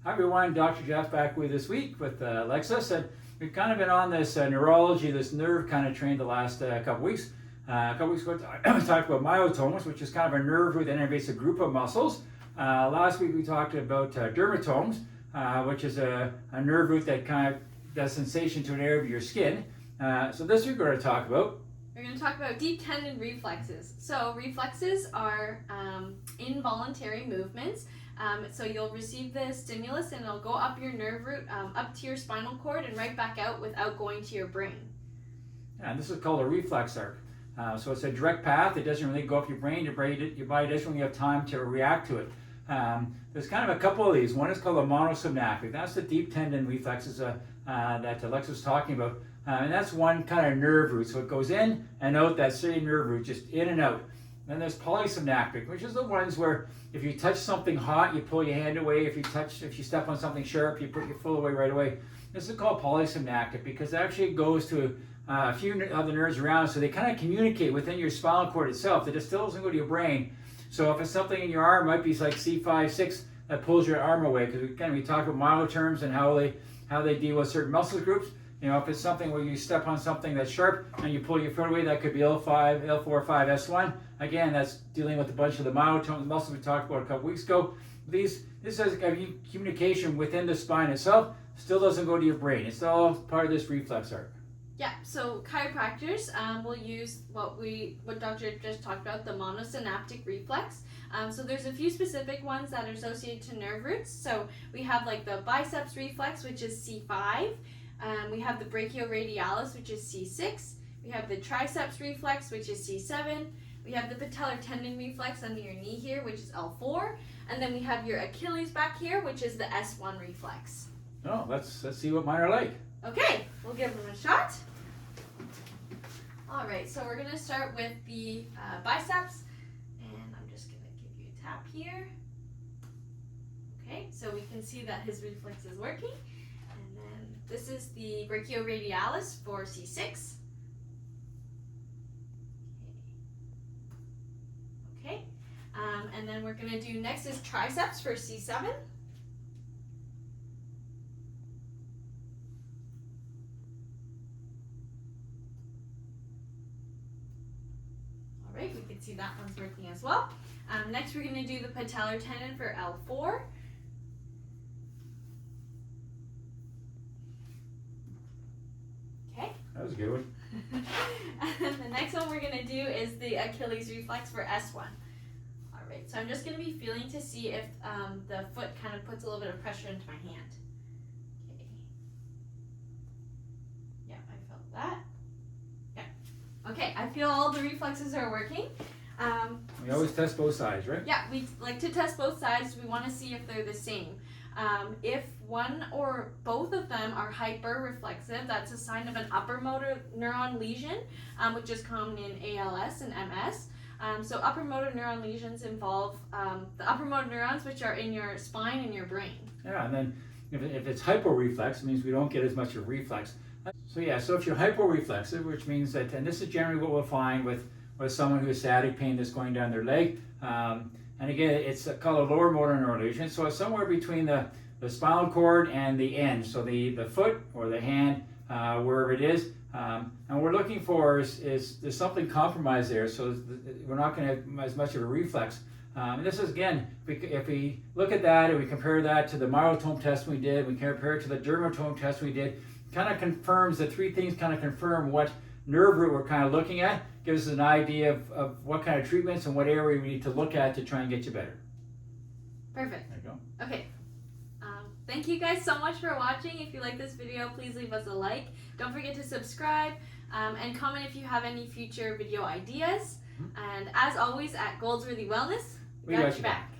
Hi everyone, Dr. Jeff back with this week with Reflexes, and we've kind of been on this neurology, this nerve kind of train the last couple weeks. A couple weeks ago we talked about myotomes, which is kind of a nerve root that innervates a group of muscles. Last week we talked about dermatomes, which is a nerve root that kind of does sensation to an area of your skin. So this week we're going to talk about We're going to talk about deep tendon reflexes. So reflexes are involuntary movements. So you'll receive the stimulus and it'll go up your nerve root, up to your spinal cord and right back out without going to your brain. and this is called a reflex arc. So it's a direct path. It doesn't really go up your brain. Your body doesn't really have time to react to it. There's kind of a couple of these. One is called a monosynaptic. That's the deep tendon reflexes that Alexa was talking about. And that's one kind of nerve root. So it goes in and out that same nerve root, just in and out. Then there's polysynaptic, which is the ones where if you touch something hot, you pull your hand away. If you step on something sharp, you put your foot away right away. This is called polysynaptic because actually it goes to a few other nerves around, so they kind of communicate within your spinal cord itself. It still doesn't go to your brain. So if it's something in your arm, it might be like C5, 6 that pulls your arm away. Because we talk about myoterms and how they deal with certain muscle groups. You know, if it's something where you step on something that's sharp and you pull your foot away, that could be L5, L4, 5, S1. Again, that's dealing with a bunch of the myotones, the muscles we talked about a couple weeks ago. This has communication within the spine itself. Still doesn't go to your brain. It's all part of this reflex arc. Yeah, so chiropractors will use what Dr. just talked about, the monosynaptic reflex. So there's a few specific ones that are associated to nerve roots. So we have like the biceps reflex, which is C5. We have the brachioradialis, which is C6. We have the triceps reflex, which is C7. We have the patellar tendon reflex under your knee here, which is L4. And then we have your Achilles back here, which is the S1 reflex. Oh, let's see what mine are like. Okay, we'll give them a shot. All right, so we're going to start with the biceps. And I'm just going to give you a tap here. Okay, so we can see that his reflex is working. And then this is the brachioradialis for C6. Okay, and then we're going to do next is triceps for C7. Alright, we can see that one's working as well. Next we're going to do the patellar tendon for L4. Okay. That was a good one. And the next one we're going to do is the Achilles reflex for S1. Alright, so I'm just going to be feeling to see if the foot kind of puts a little bit of pressure into my hand. Okay. Yeah, I felt that. Yeah. Okay, I feel all the reflexes are working. We always test both sides, right? Yeah, we like to test both sides. We want to see if they're the same. If one or both of them are hyperreflexive, that's a sign of an upper motor neuron lesion, which is common in ALS and MS. So upper motor neuron lesions involve the upper motor neurons, which are in your spine and your brain. Yeah, and then if it's hyporeflex, it means we don't get as much of reflex. So yeah, so if you're hyporeflexive, which means that, and this is generally what we'll find with someone who has sciatic pain that's going down their leg. And again, it's called a lower motor neuron lesion. So it's somewhere between the spinal cord and the end. So the foot or the hand, wherever it is. And what we're looking for is there's something compromised there. So we're not going to have as much of a reflex. And this is, again, if we look at that and we compare that to the myotome test we did, we compare it to the dermatome test we did, kind of confirms, the three things kind of confirm what nerve root we're kind of looking at, gives us an idea of what kind of treatments and what area we need to look at to try and get you better. Perfect. There you go. Okay. Thank you guys so much for watching. If you like this video, please leave us a like. Don't forget to subscribe and comment if you have any future video ideas. And as always, at Goldsworthy Wellness, we got your back.